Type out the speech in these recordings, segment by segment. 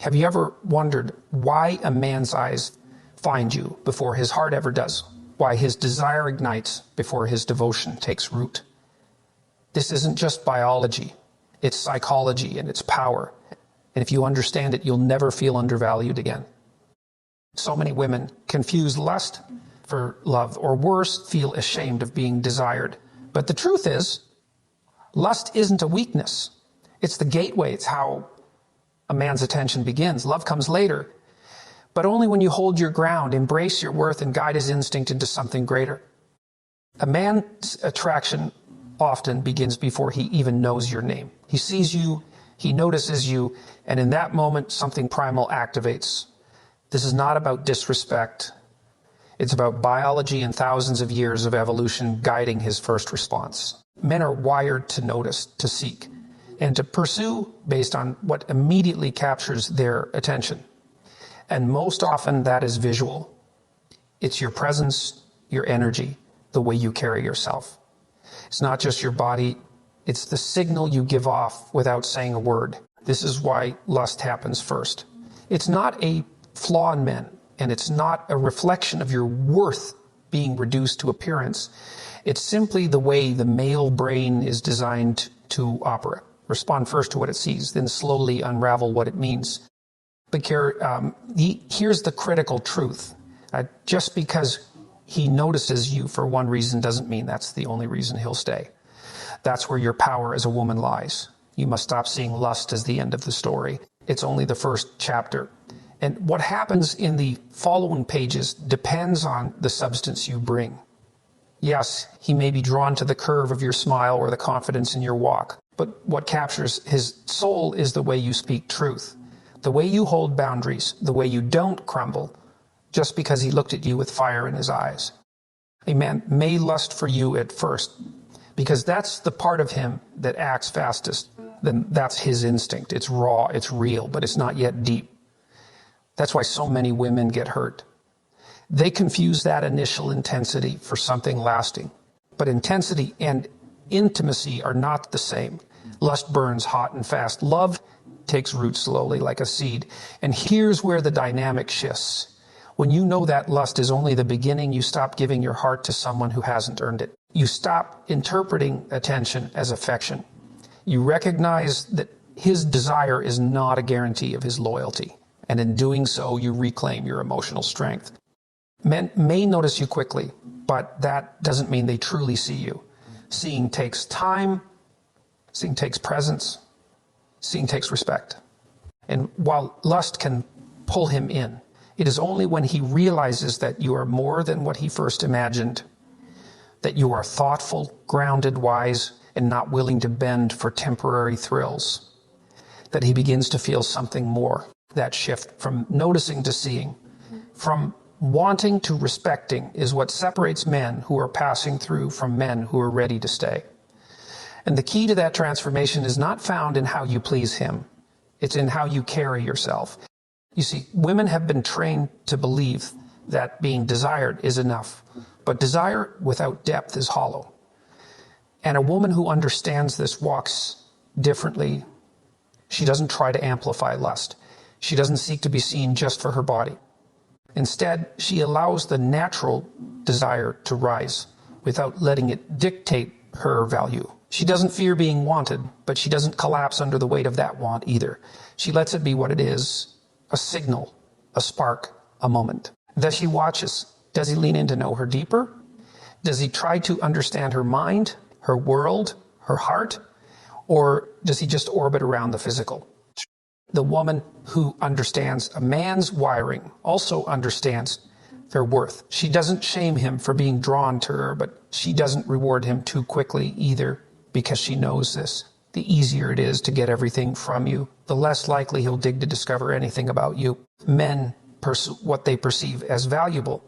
Have you ever wondered why a man's eyes find you before his heart ever does? Why his desire ignites before his devotion takes root? This isn't just biology. It's psychology and it's power. And if you understand it, you'll never feel undervalued again. So many women confuse lust for love, or worse, feel ashamed of being desired. But the truth is, lust isn't a weakness. It's the gateway. It's how a man's attention begins. Love comes later, but only when you hold your ground, embrace your worth, and guide his instinct into something greater. A man's attraction often begins before he even knows your name. He sees you, he notices you, and in that moment, something primal activates. This is not about disrespect. It's about biology and thousands of years of evolution guiding his first response. Men are wired to notice, to seek, and to pursue based on what immediately captures their attention. And most often that is visual. It's your presence, your energy, the way you carry yourself. It's not just your body, it's the signal you give off without saying a word. This is why lust happens first. It's not a flaw in men, and it's not a reflection of your worth being reduced to appearance. It's simply the way the male brain is designed to operate. Respond first to what it sees, then slowly unravel what it means. But here's the critical truth. Just because he notices you for one reason doesn't mean that's the only reason he'll stay. That's where your power as a woman lies. You must stop seeing lust as the end of the story. It's only the first chapter. And what happens in the following pages depends on the substance you bring. Yes, he may be drawn to the curve of your smile or the confidence in your walk, but what captures his soul is the way you speak truth, the way you hold boundaries, the way you don't crumble just because he looked at you with fire in his eyes. A man may lust for you at first because that's the part of him that acts fastest. Then that's his instinct. It's raw, it's real, but it's not yet deep. That's why so many women get hurt. They confuse that initial intensity for something lasting. But intensity and intimacy are not the same. Lust burns hot and fast. Love takes root slowly like a seed. And here's where the dynamic shifts. When you know that lust is only the beginning, you stop giving your heart to someone who hasn't earned it. You stop interpreting attention as affection. You recognize that his desire is not a guarantee of his loyalty. And in doing so, you reclaim your emotional strength. Men may notice you quickly, but that doesn't mean they truly see you. Seeing takes time, seeing takes presence, seeing takes respect. And while lust can pull him in, it is only when he realizes that you are more than what he first imagined, that you are thoughtful, grounded, wise, and not willing to bend for temporary thrills, that he begins to feel something more. That shift from noticing to seeing, from wanting to respecting, is what separates men who are passing through from men who are ready to stay. And the key to that transformation is not found in how you please him. It's in how you carry yourself. You see, women have been trained to believe that being desired is enough, but desire without depth is hollow. And a woman who understands this walks differently. She doesn't try to amplify lust. She doesn't seek to be seen just for her body. Instead, she allows the natural desire to rise without letting it dictate her value. She doesn't fear being wanted, but she doesn't collapse under the weight of that want either. She lets it be what it is, a signal, a spark, a moment. Thus she watches. Does he lean in to know her deeper? Does he try to understand her mind, her world, her heart? Or does he just orbit around the physical? The woman who understands a man's wiring also understands their worth. She doesn't shame him for being drawn to her, but she doesn't reward him too quickly either, because she knows this. The easier it is to get everything from you, the less likely he'll dig to discover anything about you. Men pursue what they perceive as valuable,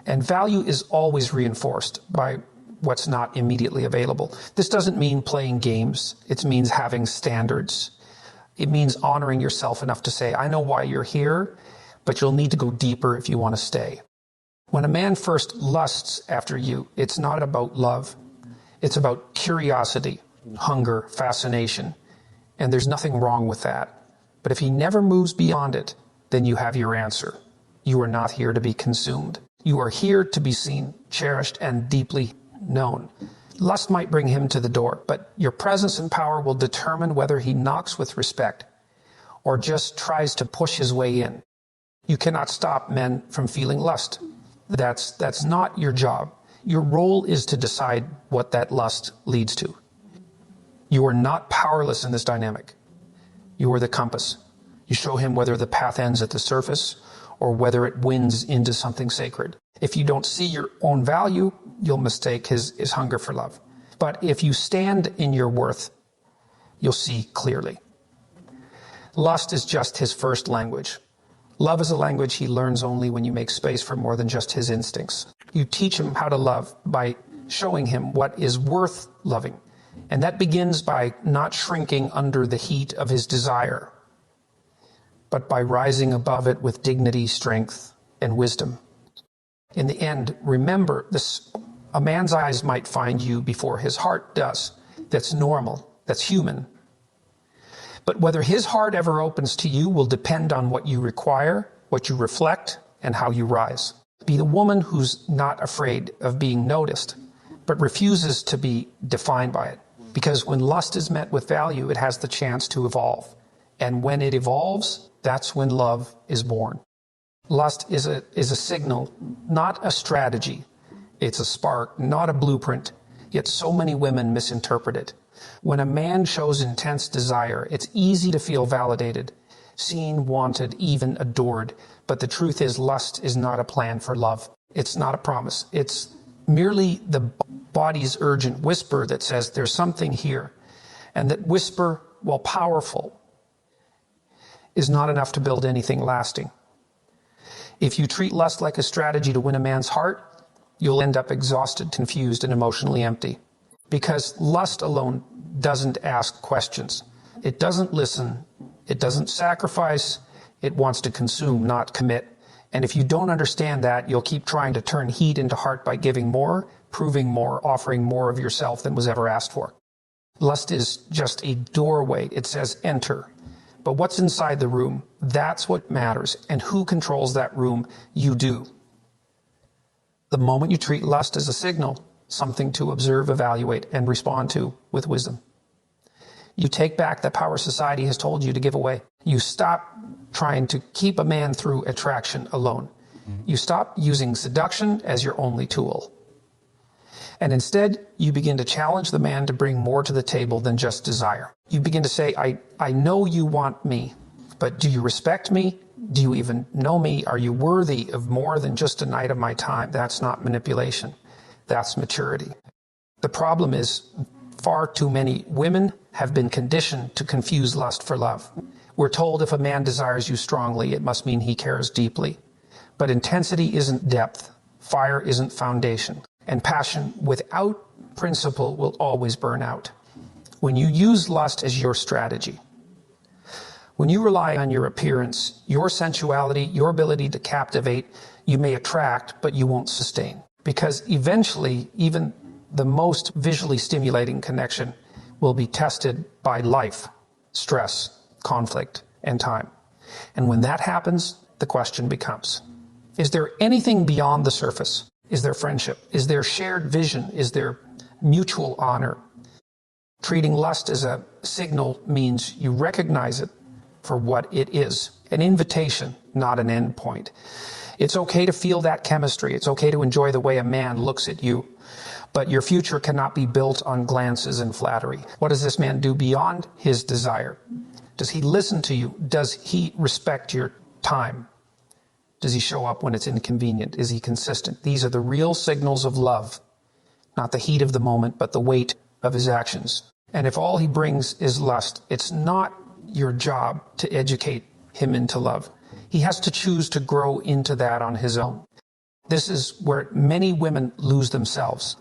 and value is always reinforced by what's not immediately available. This doesn't mean playing games. It means having standards. It means honoring yourself enough to say, I know why you're here, but you'll need to go deeper if you want to stay. When a man first lusts after you, it's not about love. It's about curiosity, hunger, fascination. And there's nothing wrong with that. But if he never moves beyond it, then you have your answer. You are not here to be consumed. You are here to be seen, cherished, and deeply known. Lust might bring him to the door, but your presence and power will determine whether he knocks with respect or just tries to push his way in. You cannot stop men from feeling lust. That's not your job. Your role is to decide what that lust leads to. You are not powerless in this dynamic. You are the compass. You show him whether the path ends at the surface or whether it wins into something sacred. If you don't see your own value, you'll mistake his hunger for love. But if you stand in your worth, you'll see clearly. Lust is just his first language. Love is a language he learns only when you make space for more than just his instincts. You teach him how to love by showing him what is worth loving. And that begins by not shrinking under the heat of his desire, but by rising above it with dignity, strength, and wisdom. In the end, remember this: a man's eyes might find you before his heart does. That's normal. That's human. But whether his heart ever opens to you will depend on what you require, what you reflect, and how you rise. Be the woman who's not afraid of being noticed, but refuses to be defined by it. Because when lust is met with value, it has the chance to evolve. And when it evolves, that's when love is born. Lust is a signal, not a strategy. It's a spark, not a blueprint. Yet so many women misinterpret it. When a man shows intense desire, it's easy to feel validated, seen, wanted, even adored. But the truth is, lust is not a plan for love. It's not a promise. It's merely the body's urgent whisper that says there's something here. And that whisper, while powerful, is not enough to build anything lasting. If you treat lust like a strategy to win a man's heart, you'll end up exhausted, confused, and emotionally empty. Because lust alone doesn't ask questions. It doesn't listen. It doesn't sacrifice. It wants to consume, not commit. And if you don't understand that, you'll keep trying to turn heat into heart by giving more, proving more, offering more of yourself than was ever asked for. Lust is just a doorway. It says enter. But what's inside the room? That's what matters. And who controls that room? You do. The moment you treat lust as a signal, something to observe, evaluate, and respond to with wisdom, you take back the power society has told you to give away. You stop trying to keep a man through attraction alone. You stop using seduction as your only tool. And instead, you begin to challenge the man to bring more to the table than just desire. You begin to say, I know you want me, but do you respect me? Do you even know me? Are you worthy of more than just a night of my time? That's not manipulation. That's maturity. The problem is far too many women have been conditioned to confuse lust for love. We're told if a man desires you strongly, it must mean he cares deeply. But intensity isn't depth. Fire isn't foundation. And passion without principle will always burn out. When you use lust as your strategy, when you rely on your appearance, your sensuality, your ability to captivate, you may attract, but you won't sustain. Because eventually, even the most visually stimulating connection will be tested by life, stress, conflict, and time. And when that happens, the question becomes, is there anything beyond the surface? Is there friendship? Is there shared vision? Is there mutual honor? Treating lust as a signal means you recognize it for what it is, an invitation, not an end point. It's okay to feel that chemistry. It's okay to enjoy the way a man looks at you. But your future cannot be built on glances and flattery. What does this man do beyond his desire? Does he listen to you? Does he respect your time? Does he show up when it's inconvenient? Is he consistent? These are the real signals of love, not the heat of the moment, but the weight of his actions. And if all he brings is lust, it's not your job to educate him into love. He has to choose to grow into that on his own. This is where many women lose themselves.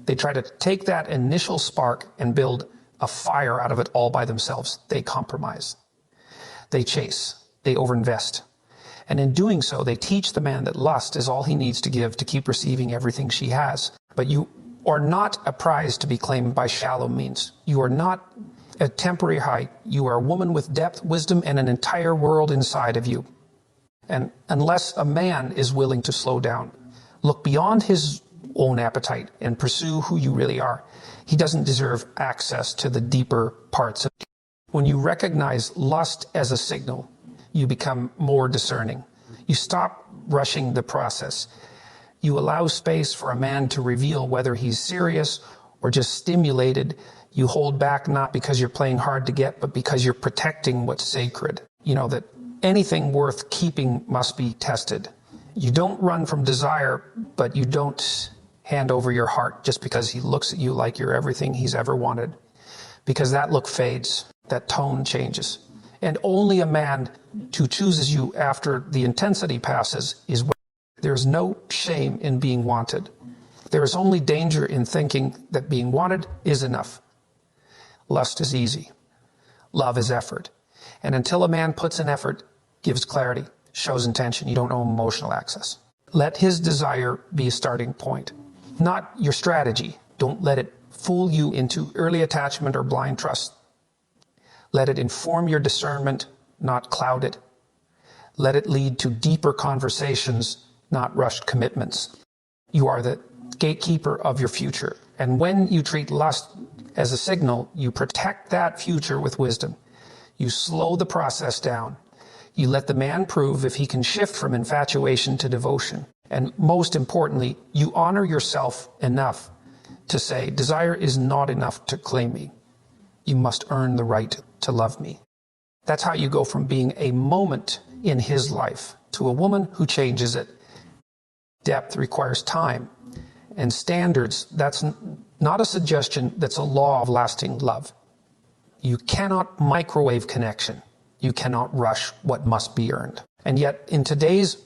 They try to take that initial spark and build a fire out of it all by themselves. They compromise. They chase. They overinvest. And in doing so, they teach the man that lust is all he needs to give to keep receiving everything she has. But you are not a prize to be claimed by shallow means. You are not a temporary high. You are a woman with depth, wisdom, and an entire world inside of you. And unless a man is willing to slow down, look beyond his own appetite and pursue who you really are, he doesn't deserve access to the deeper parts of you. When you recognize lust as a signal, you become more discerning. You stop rushing the process. You allow space for a man to reveal whether he's serious or just stimulated. You hold back not because you're playing hard to get, but because you're protecting what's sacred. You know that anything worth keeping must be tested. You don't run from desire, but you don't hand over your heart just because he looks at you like you're everything he's ever wanted. Because that look fades, that tone changes. And only a man who chooses you after the intensity passes is where there's no shame in being wanted. There is only danger in thinking that being wanted is enough. Lust is easy. Love is effort. And until a man puts in effort, gives clarity, shows intention, you don't owe emotional access. Let his desire be a starting point, not your strategy. Don't let it fool you into early attachment or blind trust. Let it inform your discernment, not cloud it. Let it lead to deeper conversations, not rushed commitments. You are the gatekeeper of your future. And when you treat lust as a signal, you protect that future with wisdom. You slow the process down. You let the man prove if he can shift from infatuation to devotion. And most importantly, you honor yourself enough to say, desire is not enough to claim me. You must earn the right to love me. That's how you go from being a moment in his life to a woman who changes it. Depth requires time and standards. That's not a suggestion, that's a law of lasting love. You cannot microwave connection. You cannot rush what must be earned. And yet, in today's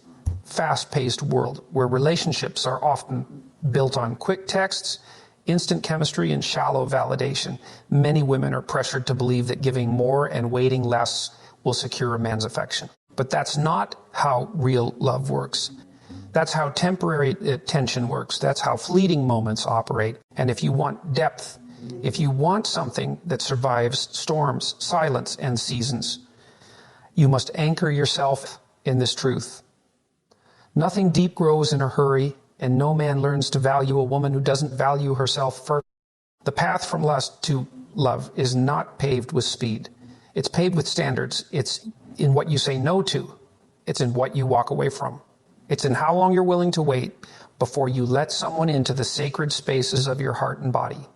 fast-paced world, where relationships are often built on quick texts, instant chemistry, and shallow validation, many women are pressured to believe that giving more and waiting less will secure a man's affection. But that's not how real love works. That's how temporary attention works. That's how fleeting moments operate. And if you want depth, if you want something that survives storms, silence, and seasons, you must anchor yourself in this truth. Nothing deep grows in a hurry, and no man learns to value a woman who doesn't value herself first. The path from lust to love is not paved with speed. It's paved with standards. It's in what you say no to. It's in what you walk away from. It's in how long you're willing to wait before you let someone into the sacred spaces of your heart and body.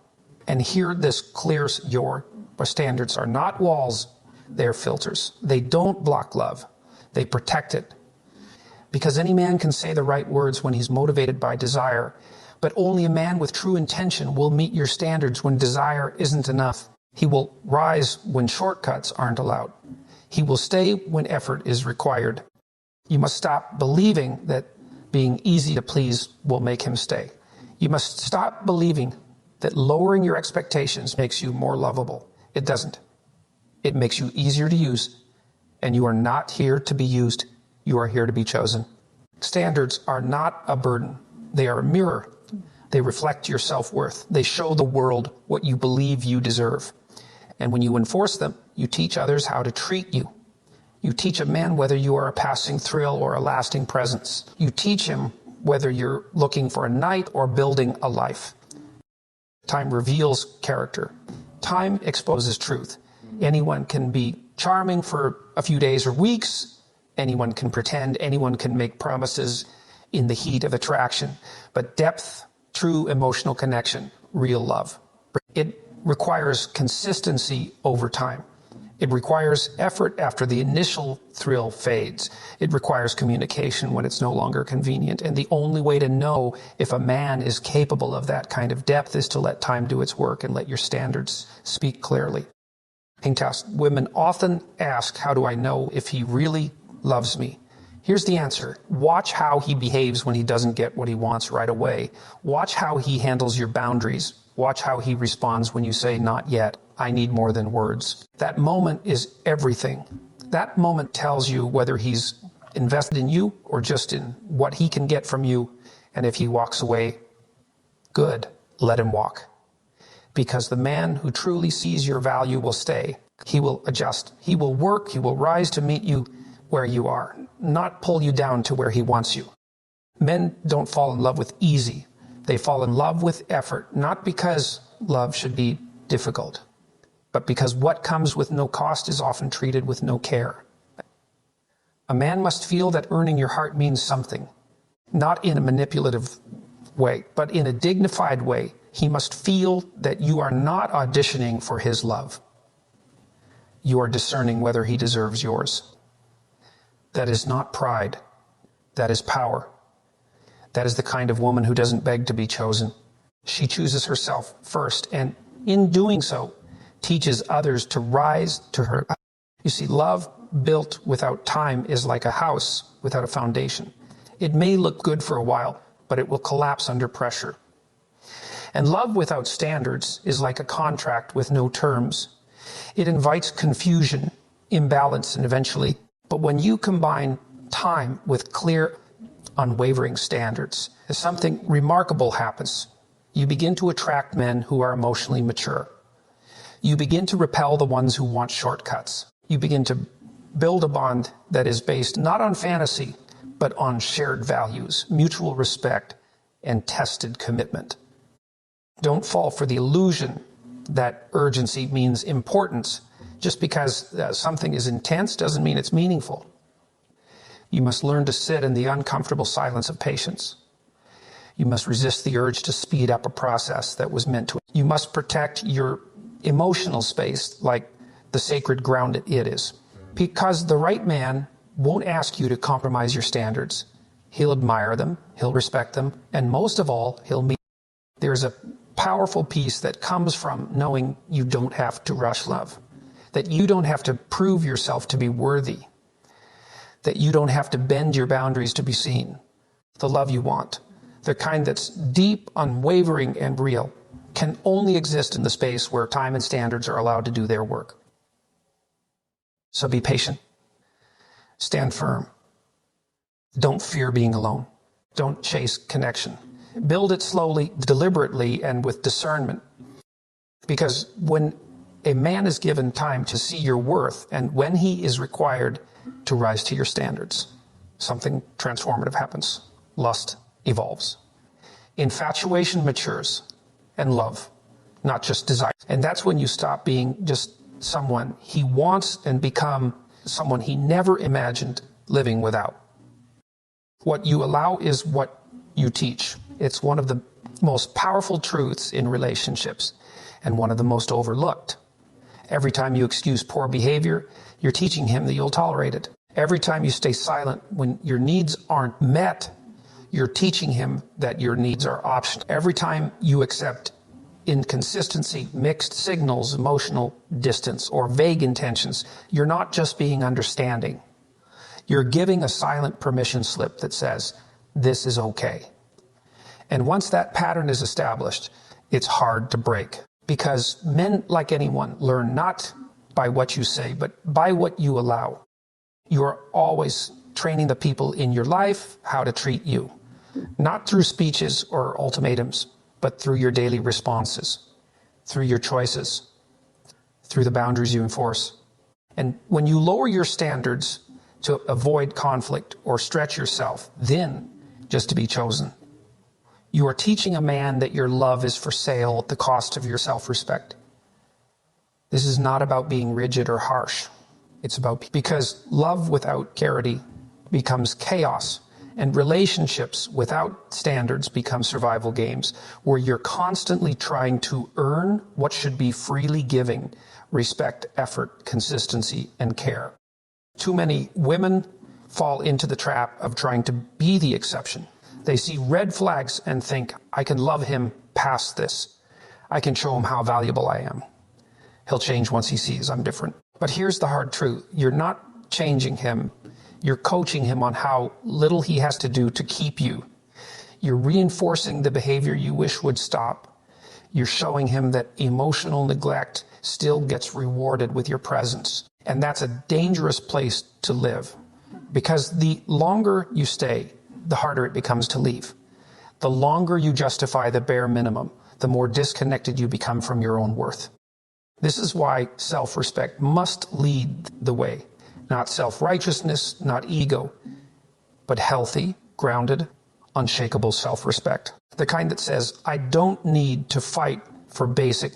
And here this clears your standards are not walls, they're filters. They don't block love, they protect it. Because any man can say the right words when he's motivated by desire, but only a man with true intention will meet your standards when desire isn't enough. He will rise when shortcuts aren't allowed. He will stay when effort is required. You must stop believing that being easy to please will make him stay. You must stop believing that lowering your expectations makes you more lovable. It doesn't. It makes you easier to use, and you are not here to be used. You are here to be chosen. Standards are not a burden. They are a mirror. They reflect your self-worth. They show the world what you believe you deserve. And when you enforce them, you teach others how to treat you. You teach a man whether you are a passing thrill or a lasting presence. You teach him whether you're looking for a night or building a life. Time reveals character. Time exposes truth. Anyone can be charming for a few days or weeks. Anyone can pretend. Anyone can make promises in the heat of attraction. But depth, true emotional connection, real love. It requires consistency over time. It requires effort after the initial thrill fades. It requires communication when it's no longer convenient. And the only way to know if a man is capable of that kind of depth is to let time do its work and let your standards speak clearly. Women often ask, how do I know if he really loves me? Here's the answer. Watch how he behaves when he doesn't get what he wants right away. Watch how he handles your boundaries. Watch how he responds when you say, not yet. I need more than words. That moment is everything. That moment tells you whether he's invested in you or just in what he can get from you. And if he walks away, good, let him walk. because the man who truly sees your value will stay. He will adjust. He will work. He will rise to meet you where you are, not pull you down to where he wants you. Men don't fall in love with easy. They fall in love with effort, not because love should be difficult, but because what comes with no cost is often treated with no care. A man must feel that earning your heart means something, not in a manipulative way, but in a dignified way. He must feel that you are not auditioning for his love. You are discerning whether he deserves yours. That is not pride. That is power. That is the kind of woman who doesn't beg to be chosen. She chooses herself first, and in doing so, teaches others to rise to her. You see, love built without time is like a house without a foundation. It may look good for a while, but it will collapse under pressure. And love without standards is like a contract with no terms. It invites confusion, imbalance, and eventually. But when you combine time with clear, unwavering standards, something remarkable happens. You begin to attract men who are emotionally mature. You begin to repel the ones who want shortcuts. You begin to build a bond that is based not on fantasy, but on shared values, mutual respect, and tested commitment. Don't fall for the illusion that urgency means importance. Just because something is intense doesn't mean it's meaningful. You must learn to sit in the uncomfortable silence of patience. You must resist the urge to speed up a process that was meant to. You must protect your emotional space like the sacred ground it is. Because the right man won't ask you to compromise your standards. He'll admire them, he'll respect them, and most of all, he'll meet. There's a powerful peace that comes from knowing you don't have to rush love, that you don't have to prove yourself to be worthy, that you don't have to bend your boundaries to be seen. The love you want, the kind that's deep, unwavering, and real, can only exist in the space where time and standards are allowed to do their work. So be patient. Stand firm. Don't fear being alone. Don't chase connection. Build it slowly, deliberately, and with discernment. Because when a man is given time to see your worth, and when he is required to rise to your standards, something transformative happens. Lust evolves. Infatuation matures, and love, not just desire. And that's when you stop being just someone he wants and become someone he never imagined living without. What you allow is what you teach. It's one of the most powerful truths in relationships and one of the most overlooked. Every time you excuse poor behavior, you're teaching him that you'll tolerate it. Every time you stay silent when your needs aren't met, you're teaching him that your needs are optional. Every time you accept inconsistency, mixed signals, emotional distance, or vague intentions, you're not just being understanding. You're giving a silent permission slip that says, this is okay. And once that pattern is established, it's hard to break. Because men, like anyone, learn not by what you say, but by what you allow. You are always training the people in your life how to treat you. Not through speeches or ultimatums, but through your daily responses, through your choices, through the boundaries you enforce. And when you lower your standards to avoid conflict or stretch yourself, then just to be chosen, you are teaching a man that your love is for sale at the cost of your self-respect. This is not about being rigid or harsh. It's about, because love without clarity becomes chaos, and relationships without standards become survival games where you're constantly trying to earn what should be freely giving: respect, effort, consistency, and care. Too many women fall into the trap of trying to be the exception. They see red flags and think, I can love him past this. I can show him how valuable I am. He'll change once he sees I'm different. But here's the hard truth. You're not changing him. You're coaching him on how little he has to do to keep you. You're reinforcing the behavior you wish would stop. You're showing him that emotional neglect still gets rewarded with your presence. And that's a dangerous place to live, because the longer you stay, the harder it becomes to leave. The longer you justify the bare minimum, the more disconnected you become from your own worth. This is why self-respect must lead the way. Not self-righteousness, not ego, but healthy, grounded, unshakable self-respect. The kind that says, I don't need to fight for basic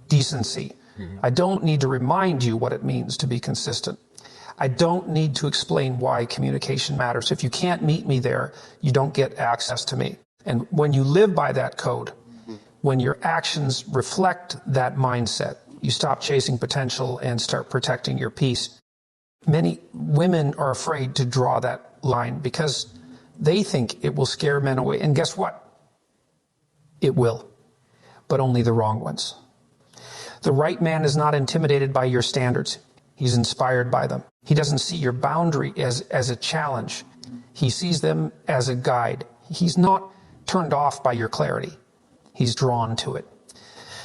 decency. I don't need to remind you what it means to be consistent. I don't need to explain why communication matters. If you can't meet me there, you don't get access to me. And when you live by that code, when your actions reflect that mindset, you stop chasing potential and start protecting your peace. Many women are afraid to draw that line because they think it will scare men away. And guess what? It will, but only the wrong ones. The right man is not intimidated by your standards. He's inspired by them. He doesn't see your boundary as a challenge. He sees them as a guide. He's not turned off by your clarity. He's drawn to it.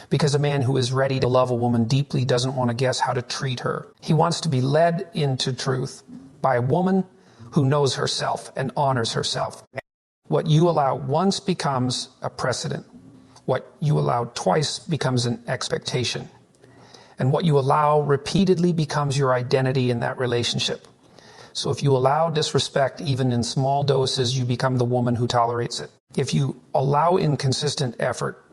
Because a man who is ready to love a woman deeply doesn't want to guess how to treat her. He wants to be led into truth by a woman who knows herself and honors herself. What you allow once becomes a precedent. What you allow twice becomes an expectation. And what you allow repeatedly becomes your identity in that relationship. So if you allow disrespect, even in small doses, you become the woman who tolerates it. If you allow inconsistent effort,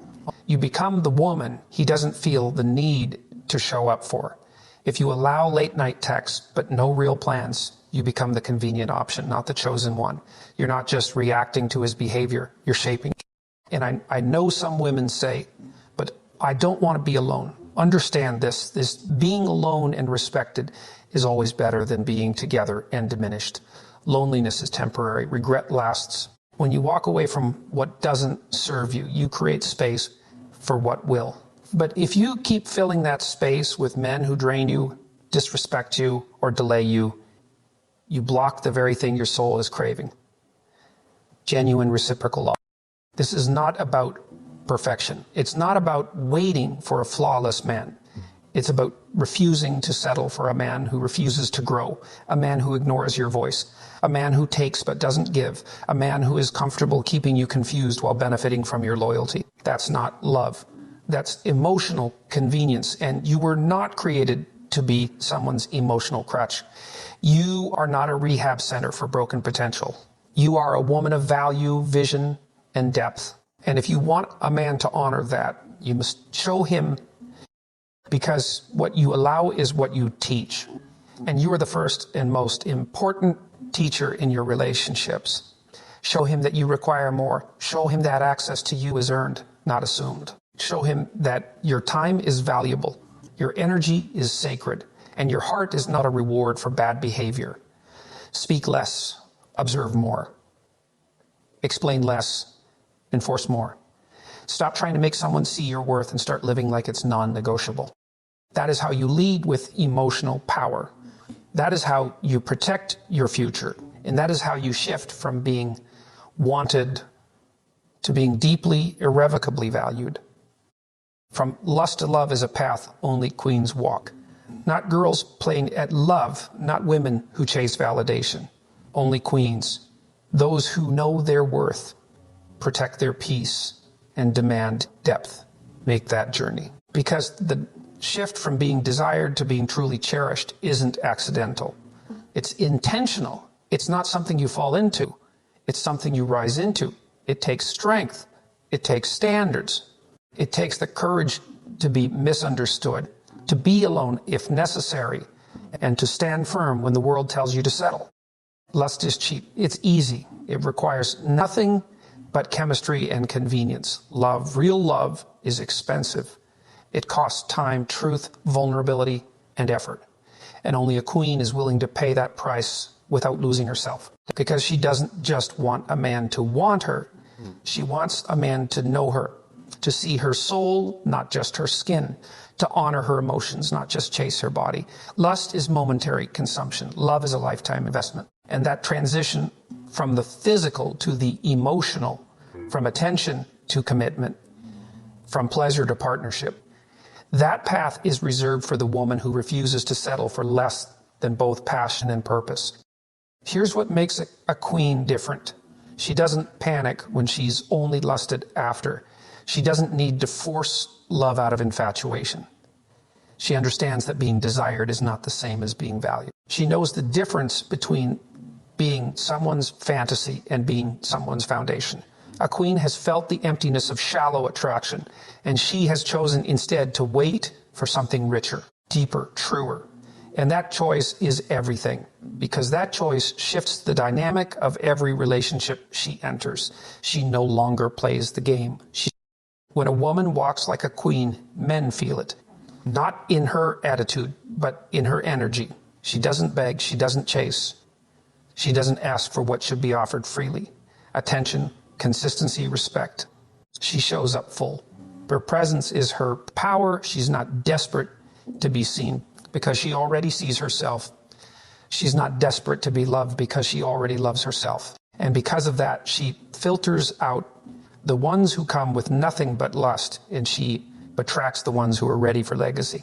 you become the woman he doesn't feel the need to show up for. If you allow late night texts, but no real plans, you become the convenient option, not the chosen one. You're not just reacting to his behavior, you're shaping. And I know some women say, but I don't want to be alone. Understand this being alone and respected is always better than being together and diminished. Loneliness is temporary. Regret lasts. When you walk away from what doesn't serve you, you create space for what will. But if you keep filling that space with men who drain you, disrespect you, or delay you, you block the very thing your soul is craving. Genuine reciprocal love. This is not about perfection. It's not about waiting for a flawless man. It's about refusing to settle for a man who refuses to grow, a man who ignores your voice, a man who takes but doesn't give, a man who is comfortable keeping you confused while benefiting from your loyalty. That's not love. That's emotional convenience, and you were not created to be someone's emotional crutch. You are not a rehab center for broken potential. You are a woman of value, vision, and depth. And if you want a man to honor that, you must show him, because what you allow is what you teach. And you are the first and most important teacher in your relationships. Show him that you require more. Show him that access to you is earned, not assumed. Show him that your time is valuable, your energy is sacred, and your heart is not a reward for bad behavior. Speak less, observe more. Explain less, enforce more. Stop trying to make someone see your worth and start living like it's non-negotiable. That is how you lead with emotional power. That is how you protect your future. And that is how you shift from being wanted to being deeply, irrevocably valued. From lust to love is a path only queens walk. Not girls playing at love, not women who chase validation. Only queens. Those who know their worth, protect their peace, and demand depth. Make that journey. Because the shift from being desired to being truly cherished isn't accidental. It's intentional. It's not something you fall into. It's something you rise into. It takes strength. It takes standards. It takes the courage to be misunderstood, to be alone if necessary, and to stand firm when the world tells you to settle. Lust is cheap. It's easy. It requires nothing but chemistry and convenience. Love, real love, is expensive. It costs time, truth, vulnerability, and effort. And only a queen is willing to pay that price without losing herself. Because she doesn't just want a man to want her. She wants a man to know her, to see her soul, not just her skin, to honor her emotions, not just chase her body. Lust is momentary consumption. Love is a lifetime investment. And that transition from the physical to the emotional, from attention to commitment, from pleasure to partnership, that path is reserved for the woman who refuses to settle for less than both passion and purpose. Here's what makes a queen different. She doesn't panic when she's only lusted after. She doesn't need to force love out of infatuation. She understands that being desired is not the same as being valued. She knows the difference between being someone's fantasy and being someone's foundation. A queen has felt the emptiness of shallow attraction, and she has chosen instead to wait for something richer, deeper, truer. And that choice is everything, because that choice shifts the dynamic of every relationship she enters. She no longer plays the game. When a woman walks like a queen, men feel it. Not in her attitude, but in her energy. She doesn't beg, she doesn't chase. She doesn't ask for what should be offered freely. Attention, consistency, respect. She shows up full. Her presence is her power. She's not desperate to be seen because she already sees herself. She's not desperate to be loved because she already loves herself. And because of that, she filters out the ones who come with nothing but lust, and she attracts the ones who are ready for legacy.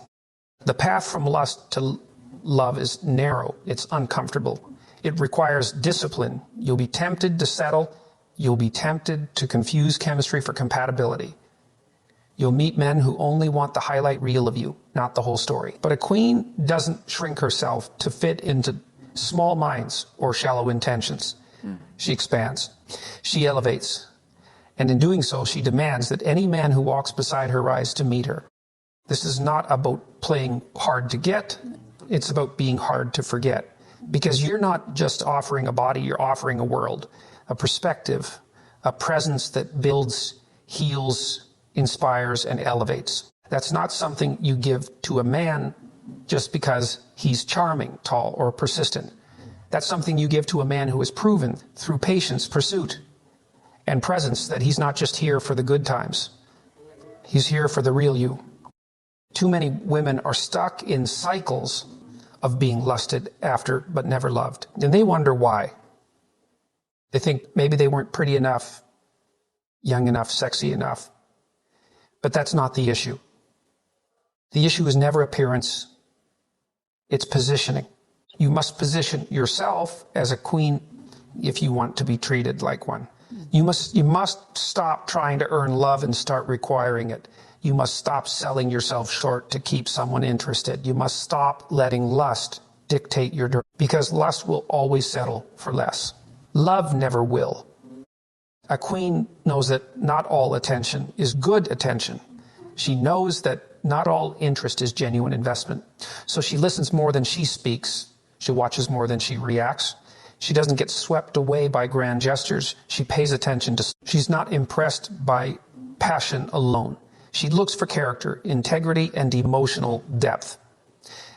The path from lust to love is narrow. It's uncomfortable. It requires discipline. You'll be tempted to settle. You'll be tempted to confuse chemistry for compatibility. You'll meet men who only want the highlight reel of you, not the whole story. But a queen doesn't shrink herself to fit into small minds or shallow intentions. She expands. She elevates. And in doing so, she demands that any man who walks beside her rise to meet her. This is not about playing hard to get. It's about being hard to forget. Because you're not just offering a body, you're offering a world, a perspective, a presence that builds, heals, inspires, and elevates. That's not something you give to a man just because he's charming, tall, or persistent. That's something you give to a man who has proven through patience, pursuit, and presence that he's not just here for the good times. He's here for the real you. Too many women are stuck in cycles of being lusted after but never loved. And they wonder why. They think maybe they weren't pretty enough, young enough, sexy enough. But that's not the issue. The issue is never appearance. It's positioning. You must position yourself as a queen if you want to be treated like one. You must stop trying to earn love and start requiring it. You must stop selling yourself short to keep someone interested. You must stop letting lust dictate your direction, because lust will always settle for less. Love never will. A queen knows that not all attention is good attention. She knows that not all interest is genuine investment. So she listens more than she speaks. She watches more than she reacts. She doesn't get swept away by grand gestures. She pays attention to. She's not impressed by passion alone. She looks for character, integrity, and emotional depth.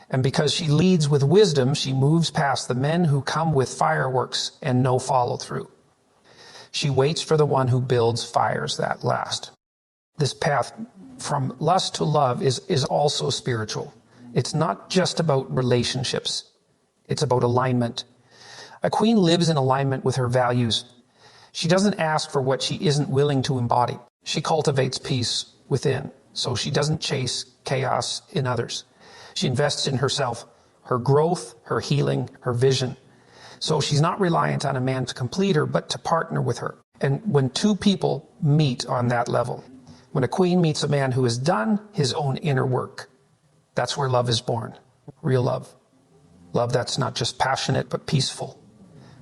And because she leads with wisdom, she moves past the men who come with fireworks and no follow-through. She waits for the one who builds fires that last. This path from lust to love is also spiritual. It's not just about relationships. It's about alignment. A queen lives in alignment with her values. She doesn't ask for what she isn't willing to embody. She cultivates peace within, so she doesn't chase chaos in others. She invests in herself, her growth, her healing, her vision. So she's not reliant on a man to complete her, but to partner with her. And when two people meet on that level, when a queen meets a man who has done his own inner work, that's where love is born. Real love. Love that's not just passionate, but peaceful.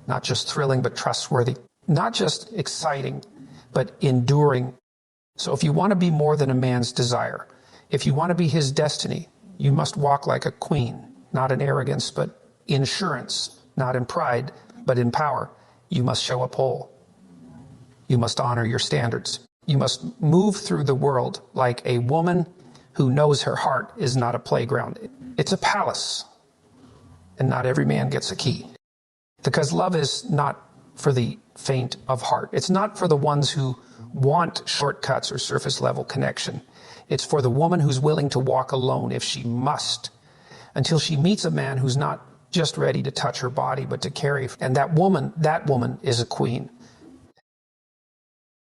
Not just thrilling, but trustworthy. Not just exciting, but enduring. So if you want to be more than a man's desire, if you want to be his destiny, you must walk like a queen, not in arrogance, but in assurance, not in pride, but in power. You must show up whole. You must honor your standards. You must move through the world like a woman who knows her heart is not a playground. It's a palace, and not every man gets a key. Because love is not for the faint of heart. It's not for the ones who want shortcuts or surface level connection. It's for the woman who's willing to walk alone if she must, until she meets a man who's not just ready to touch her body, but to carry. And that woman is a queen.